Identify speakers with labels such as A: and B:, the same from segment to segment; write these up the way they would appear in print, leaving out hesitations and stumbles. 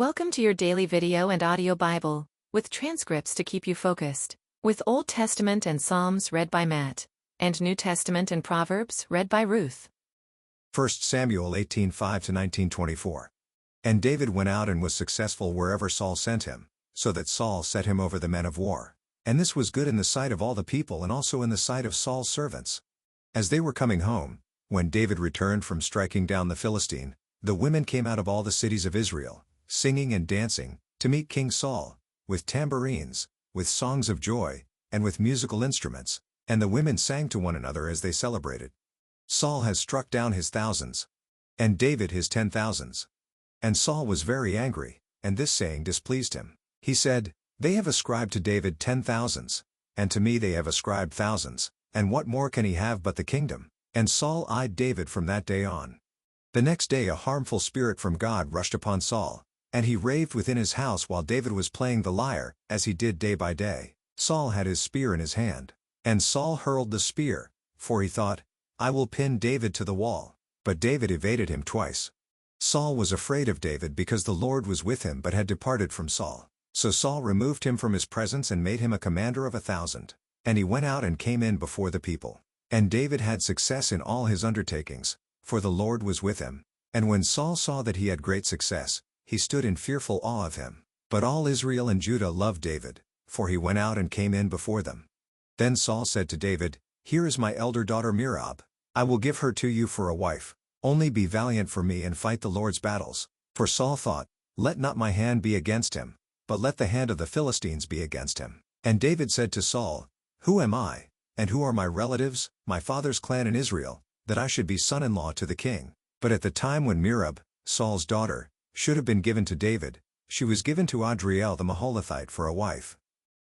A: Welcome to your daily video and audio Bible, with transcripts to keep you focused, with Old Testament and Psalms read by Matt, and New Testament and Proverbs read by Ruth.
B: 1 Samuel 18:5-19:24. And David went out and was successful wherever Saul sent him, so that Saul set him over the men of war. And this was good in the sight of all the people and also in the sight of Saul's servants. As they were coming home, when David returned from striking down the Philistine, the women came out of all the cities of Israel, singing and dancing, to meet King Saul, with tambourines, with songs of joy, and with musical instruments, and the women sang to one another as they celebrated. Saul has struck down his thousands, and David his 10,000s. And Saul was very angry, and this saying displeased him. He said, "They have ascribed to David 10,000s, and to me they have ascribed thousands, and what more can he have but the kingdom?" And Saul eyed David from that day on. The next day a harmful spirit from God rushed upon Saul, and he raved within his house while David was playing the lyre, as he did day by day. Saul had his spear in his hand. And Saul hurled the spear, for he thought, "I will pin David to the wall." But David evaded him twice. Saul was afraid of David because the Lord was with him but had departed from Saul. So Saul removed him from his presence and made him a commander of 1,000. And he went out and came in before the people. And David had success in all his undertakings, for the Lord was with him. And when Saul saw that he had great success, he stood in fearful awe of him. But all Israel and Judah loved David, for he went out and came in before them. Then Saul said to David, "Here is my elder daughter Merab. I will give her to you for a wife. Only be valiant for me and fight the Lord's battles." For Saul thought, "Let not my hand be against him, but let the hand of the Philistines be against him." And David said to Saul, "Who am I, and who are my relatives, my father's clan in Israel, that I should be son-in-law to the king?" But at the time when Merab, Saul's daughter, should have been given to David, she was given to Adriel the Maholathite for a wife.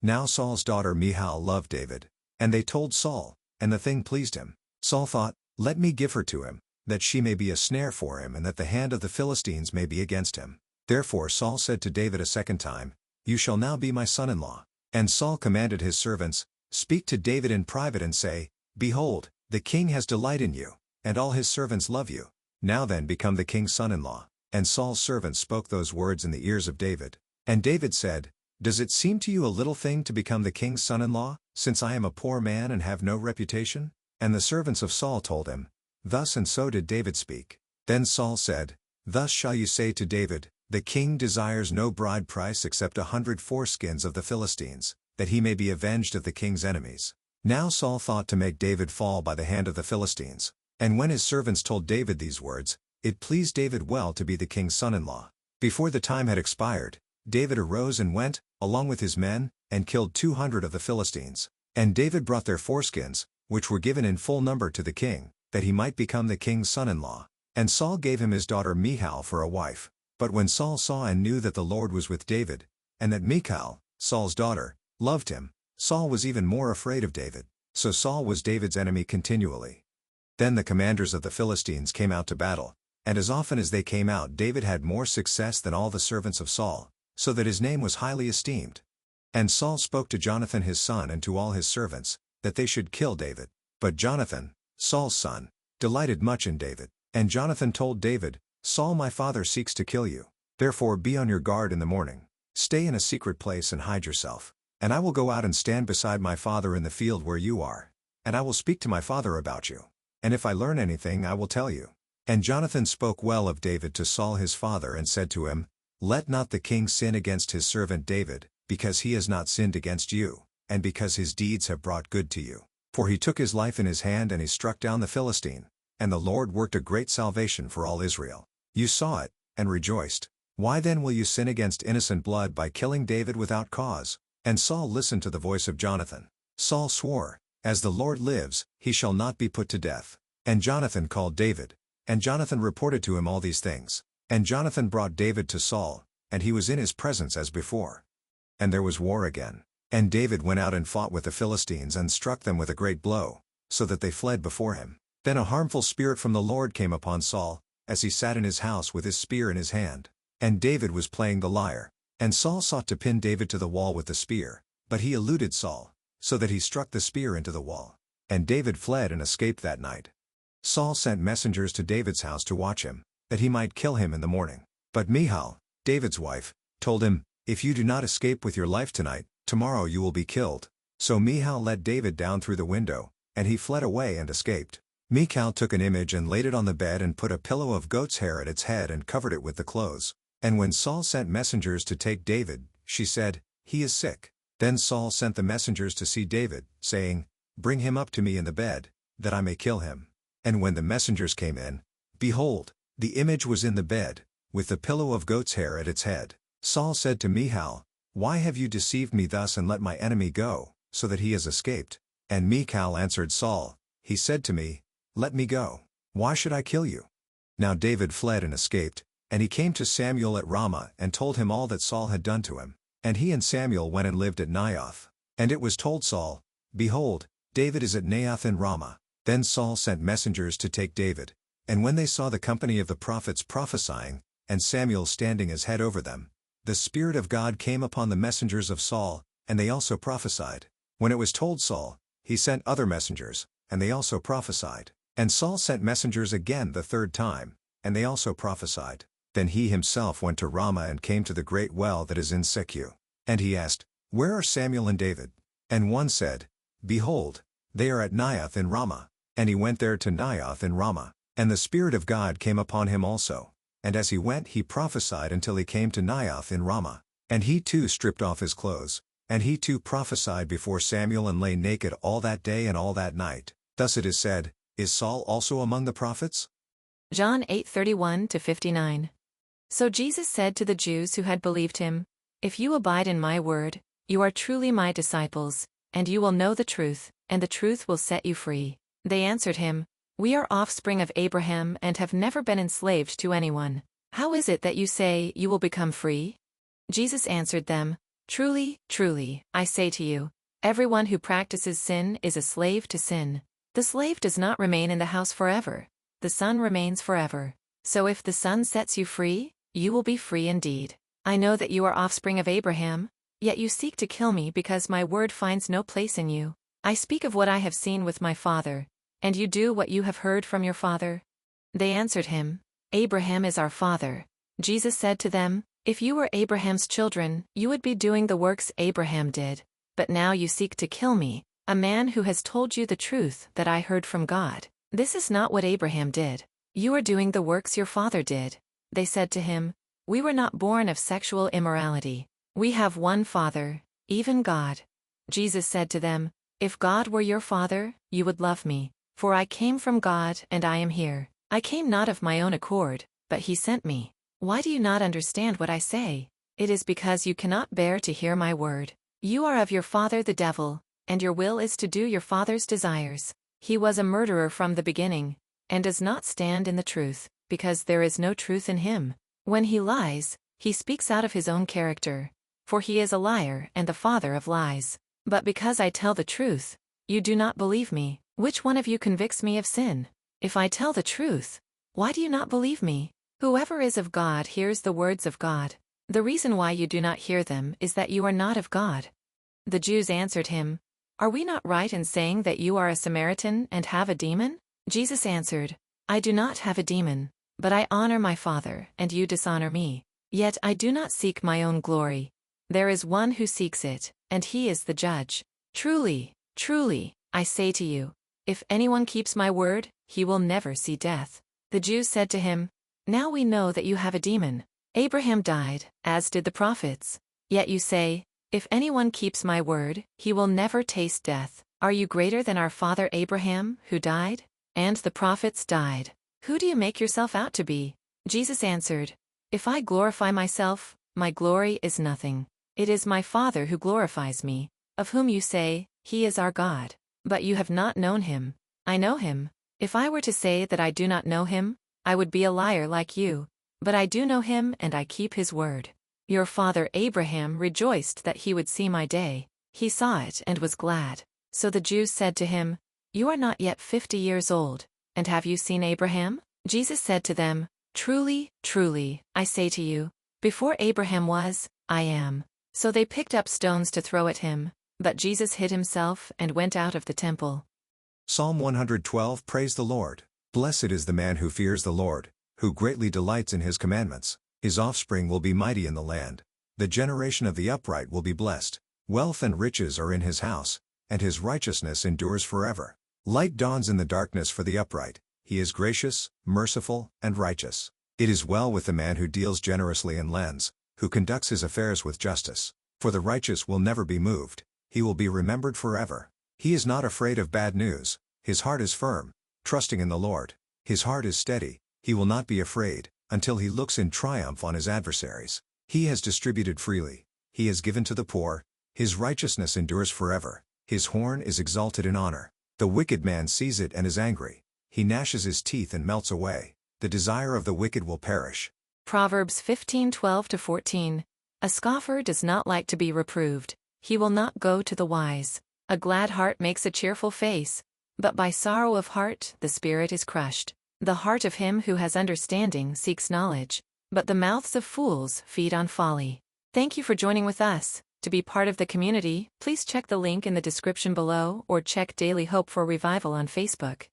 B: Now Saul's daughter Michal loved David, and they told Saul, and the thing pleased him. Saul thought, "Let me give her to him, that she may be a snare for him and that the hand of the Philistines may be against him." Therefore Saul said to David a second time, "You shall now be my son-in-law." And Saul commanded his servants, "Speak to David in private and say, Behold, the king has delight in you, and all his servants love you. Now then become the king's son-in-law." And Saul's servants spoke those words in the ears of David. And David said, "Does it seem to you a little thing to become the king's son-in-law, since I am a poor man and have no reputation?" And the servants of Saul told him, "Thus and so did David speak." Then Saul said, "Thus shall you say to David, The king desires no bride price except 100 foreskins of the Philistines, that he may be avenged of the king's enemies." Now Saul thought to make David fall by the hand of the Philistines. And when his servants told David these words, it pleased David well to be the king's son-in-law. Before the time had expired, David arose and went, along with his men, and killed 200 of the Philistines. And David brought their foreskins, which were given in full number to the king, that he might become the king's son-in-law. And Saul gave him his daughter Michal for a wife. But when Saul saw and knew that the Lord was with David, and that Michal, Saul's daughter, loved him, Saul was even more afraid of David. So Saul was David's enemy continually. Then the commanders of the Philistines came out to battle, and as often as they came out David had more success than all the servants of Saul, so that his name was highly esteemed. And Saul spoke to Jonathan his son and to all his servants, that they should kill David. But Jonathan, Saul's son, delighted much in David. And Jonathan told David, "Saul my father seeks to kill you. Therefore be on your guard in the morning. Stay in a secret place and hide yourself. And I will go out and stand beside my father in the field where you are. And I will speak to my father about you. And if I learn anything I will tell you." And Jonathan spoke well of David to Saul his father and said to him, "Let not the king sin against his servant David, because he has not sinned against you, and because his deeds have brought good to you. For he took his life in his hand and he struck down the Philistine, and the Lord worked a great salvation for all Israel. You saw it, and rejoiced. Why then will you sin against innocent blood by killing David without cause?" And Saul listened to the voice of Jonathan. Saul swore, "As the Lord lives, he shall not be put to death." And Jonathan called David. And Jonathan reported to him all these things. And Jonathan brought David to Saul, and he was in his presence as before. And there was war again. And David went out and fought with the Philistines and struck them with a great blow, so that they fled before him. Then a harmful spirit from the Lord came upon Saul, as he sat in his house with his spear in his hand. And David was playing the lyre. And Saul sought to pin David to the wall with the spear, but he eluded Saul, so that he struck the spear into the wall. And David fled and escaped that night. Saul sent messengers to David's house to watch him, that he might kill him in the morning. But Michal, David's wife, told him, "If you do not escape with your life tonight, tomorrow you will be killed." So Michal let David down through the window, and he fled away and escaped. Michal took an image and laid it on the bed and put a pillow of goat's hair at its head and covered it with the clothes. And when Saul sent messengers to take David, she said, "He is sick." Then Saul sent the messengers to see David, saying, "Bring him up to me in the bed, that I may kill him." And when the messengers came in, behold, the image was in the bed, with the pillow of goat's hair at its head. Saul said to Michal, "Why have you deceived me thus and let my enemy go, so that he has escaped?" And Michal answered Saul, "He said to me, 'Let me go. Why should I kill you?'" Now David fled and escaped, and he came to Samuel at Ramah and told him all that Saul had done to him. And he and Samuel went and lived at Naioth. And it was told Saul, "Behold, David is at Naioth in Ramah." Then Saul sent messengers to take David. And when they saw the company of the prophets prophesying, and Samuel standing as head over them, the Spirit of God came upon the messengers of Saul, and they also prophesied. When it was told Saul, he sent other messengers, and they also prophesied. And Saul sent messengers again the third time, and they also prophesied. Then he himself went to Ramah and came to the great well that is in Secu. And he asked, "Where are Samuel and David?" And one said, "Behold, they are at Naioth in Ramah." And he went there to Naioth in Ramah. And the Spirit of God came upon him also. And as he went he prophesied until he came to Naioth in Ramah. And he too stripped off his clothes, and he too prophesied before Samuel and lay naked all that day and all that night. Thus it is said, "Is Saul also among the prophets?"
A: John 8:31-59. So Jesus said to the Jews who had believed him, "If you abide in my word, you are truly my disciples, and you will know the truth, and the truth will set you free." They answered him, "We are offspring of Abraham and have never been enslaved to anyone. How is it that you say you will become free?" Jesus answered them, "Truly, truly, I say to you, everyone who practices sin is a slave to sin. The slave does not remain in the house forever. The Son remains forever. So if the Son sets you free, you will be free indeed. I know that you are offspring of Abraham, yet you seek to kill me because my word finds no place in you. I speak of what I have seen with my father, and you do what you have heard from your father." They answered him, "Abraham is our father." Jesus said to them, "If you were Abraham's children, you would be doing the works Abraham did. But now you seek to kill me, a man who has told you the truth that I heard from God. This is not what Abraham did. You are doing the works your father did." They said to him, "We were not born of sexual immorality. We have one Father, even God." Jesus said to them, "If God were your Father, you would love me, for I came from God and I am here. I came not of my own accord, but he sent me. Why do you not understand what I say? It is because you cannot bear to hear my word. You are of your father the devil, and your will is to do your father's desires. He was a murderer from the beginning, and does not stand in the truth, because there is no truth in him. When he lies, he speaks out of his own character, for he is a liar and the father of lies. But because I tell the truth, you do not believe me. Which one of you convicts me of sin? If I tell the truth, why do you not believe me? Whoever is of God hears the words of God. The reason why you do not hear them is that you are not of God." The Jews answered him, "Are we not right in saying that you are a Samaritan and have a demon?" Jesus answered, "I do not have a demon, but I honor my Father, and you dishonor me. Yet I do not seek my own glory. There is one who seeks it, and he is the judge. Truly, truly, I say to you, if anyone keeps my word, he will never see death." The Jews said to him, "Now we know that you have a demon. Abraham died, as did the prophets. Yet you say, if anyone keeps my word, he will never taste death. Are you greater than our father Abraham, who died? And the prophets died. Who do you make yourself out to be?" Jesus answered, "If I glorify myself, my glory is nothing. It is my Father who glorifies me, of whom you say, he is our God. But you have not known him. I know him. If I were to say that I do not know him, I would be a liar like you. But I do know him and I keep his word. Your father Abraham rejoiced that he would see my day. He saw it and was glad." So the Jews said to him, "You are not yet 50 years old, and have you seen Abraham?" Jesus said to them, "Truly, truly, I say to you, before Abraham was, I am." So they picked up stones to throw at him, but Jesus hid himself and went out of the temple.
B: Psalm 112. Praise the Lord. Blessed is the man who fears the Lord, who greatly delights in his commandments. His offspring will be mighty in the land. The generation of the upright will be blessed. Wealth and riches are in his house, and his righteousness endures forever. Light dawns in the darkness for the upright. He is gracious, merciful, and righteous. It is well with the man who deals generously and lends, who conducts his affairs with justice. For the righteous will never be moved. He will be remembered forever. He is not afraid of bad news. His heart is firm, trusting in the Lord. His heart is steady. He will not be afraid, until he looks in triumph on his adversaries. He has distributed freely. He has given to the poor. His righteousness endures forever. His horn is exalted in honor. The wicked man sees it and is angry. He gnashes his teeth and melts away. The desire of the wicked will perish.
A: Proverbs 15:12-14. A scoffer does not like to be reproved. He will not go to the wise. A glad heart makes a cheerful face, but by sorrow of heart the spirit is crushed. The heart of him who has understanding seeks knowledge, but the mouths of fools feed on folly. Thank you for joining with us. To be part of the community, please check the link in the description below or check Daily Hope for Revival on Facebook.